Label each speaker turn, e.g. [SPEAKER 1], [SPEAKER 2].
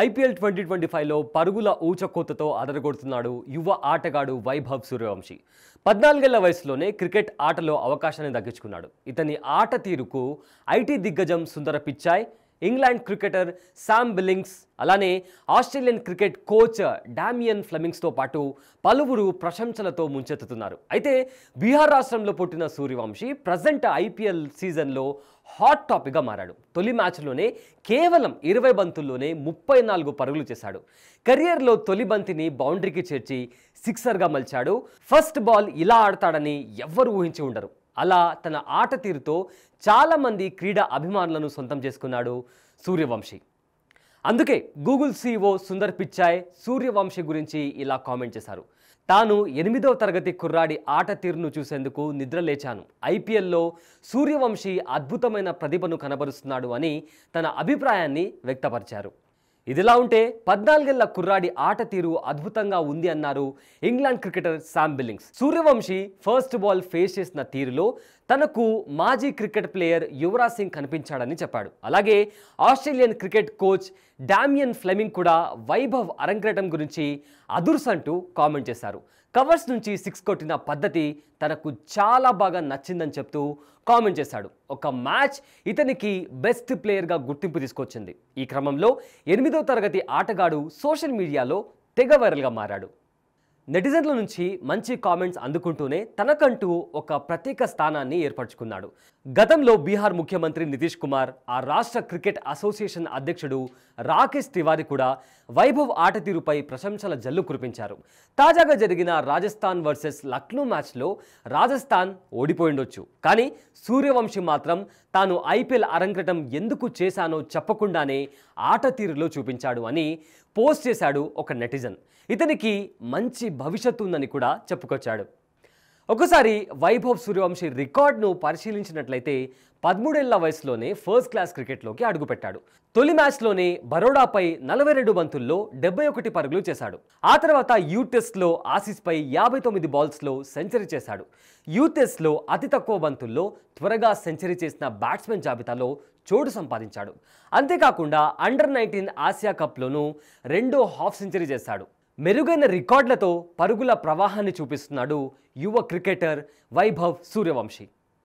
[SPEAKER 1] IPL 2025లో పరుగుల ఊచకోతతో అదరగొడుతున్నాడు యువ ఆటగాడు వైభవ్ సూర్యవంశీ. 14 ఏళ్ల వయసులోనే క్రికెట్ ఆటలో అవకాశాన్ని దక్కించుకున్నాడు. ఇతని ఆట తీరుకు ఐటీ దిగ్గజం Sundar Pichai, England cricketer Sam Billings, అలానే ఆస్ట్రేలియన్ క్రికెట్ కోచ్ డామియన్ ఫ్లెమింగ్స్తో పాటు పలువురు ప్రశంసలతో ముంచెత్తుతున్నారు. అయితే బీహార్ రాష్ట్రంలో పుట్టిన సూర్యవంశీ ప్రజెంట్ ఐపీఎల్ సీజన్లో హాట్ టాపిక్గా మారాడు. తొలి మ్యాచ్లోనే కేవలం 20 బంతుల్లోనే 34 పరుగులు చేశాడు. కెరియర్లో తొలి బంతిని బౌండరీకి చేర్చి సిక్సర్గా మలిచాడు. ఫస్ట్ బాల్ ఇలా ఆడతాడని ఎవ్వరూ ఊహించి ఉండరు. అలా తన ఆట తీరుతో చాలామంది క్రీడా అభిమానులను సొంతం చేసుకున్నాడు సూర్యవంశీ. అందుకే గూగుల్ సీఈఓ సుందర్ పిచాయ్ సూర్యవంశీ గురించి ఇలా కామెంట్ చేశారు. తాను 8వ తరగతి కుర్రాడి ఆట తీరును చూసేందుకు నిద్రలేచాను. ఐపీఎల్లో సూర్యవంశీ అద్భుతమైన ప్రతిభను కనబరుస్తున్నాడు అని తన అభిప్రాయాన్ని వ్యక్తపరిచారు. ఇదిలా ఉంటే 14 ఏళ్ల కుర్రాడి ఆట తీరు అద్భుతంగా ఉంది అన్నారు England cricketer Sam Billings. Suryavanshi first ball face చేసిన తీరులో తనకు మాజీ క్రికెట్ ప్లేయర్ యువరాజ్ సింగ్ కనిపించాడని చెప్పాడు. అలాగే Australian cricket coach Damien Fleming కూడా వైభవ్ అరంగేటం గురించి అదుర్సంటూ కామెంట్ చేశారు. కవర్స్ నుంచి 6 కొట్టిన పద్ధతి తనకు చాలా బాగా నచ్చిందని చెప్తూ కామెంట్ చేశాడు. ఒక మ్యాచ్ ఇతనికి బెస్ట్ ప్లేయర్గా గుర్తింపు తీసుకొచ్చింది. ఈ క్రమంలో 8వ తరగతి ఆటగాడు సోషల్ మీడియాలో తెగ వైరల్గా మారాడు. నెటిజన్ల నుంచి మంచి కామెంట్స్ అందుకుంటూనే తనకంటూ ఒక ప్రత్యేక స్థానాన్ని ఏర్పరచుకున్నాడు. గతంలో బీహార్ ముఖ్యమంత్రి నితీష్ కుమార్, ఆ రాష్ట్ర క్రికెట్ అసోసియేషన్ అధ్యక్షుడు రాకేష్ తివారీ కూడా వైభవ్ ఆట తీరుపై ప్రశంసల జల్లు కురిపించారు. తాజాగా జరిగిన రాజస్థాన్ వర్సెస్ లక్నో మ్యాచ్లో రాజస్థాన్ ఓడిపోయిండొచ్చు, కానీ సూర్యవంశీ మాత్రం తాను ఐపీఎల్ అరంగేటం ఎందుకు చేశానో చెప్పకుండానే ఆట తీరులో చూపించాడు అని పోస్ట్ చేశాడు ఒక నెటిజన్. ఇతనికి మంచి భవిష్యత్తు ఉందని కూడా చెప్పుకొచ్చాడు. ఒకసారి వైభవ్ సూర్యవంశీ రికార్డును పరిశీలించినట్లయితే 13 ఏళ్ల వయసులోనే ఫస్ట్ క్లాస్ క్రికెట్లోకి అడుగుపెట్టాడు. తొలి మ్యాచ్లోనే బరోడాపై 42 బంతుల్లో 71 పరుగులు చేశాడు. ఆ తర్వాత యూటెస్ట్లో ఆసీస్పై 59 బాల్స్లో సెంచరీ చేశాడు. యూటెస్ట్లో అతి తక్కువ బంతుల్లో త్వరగా సెంచరీ చేసిన బ్యాట్స్మెన్ జాబితాలో చోటు సంపాదించాడు. అంతేకాకుండా అండర్-19 ఆసియా కప్లోనూ 2 హాఫ్ సెంచరీ చేశాడు. మెరుగైన రికార్డులతో పరుగుల ప్రవాహాన్ని చూపిస్తున్నాడు యువ క్రికెటర్ వైభవ్ సూర్యవంశీ.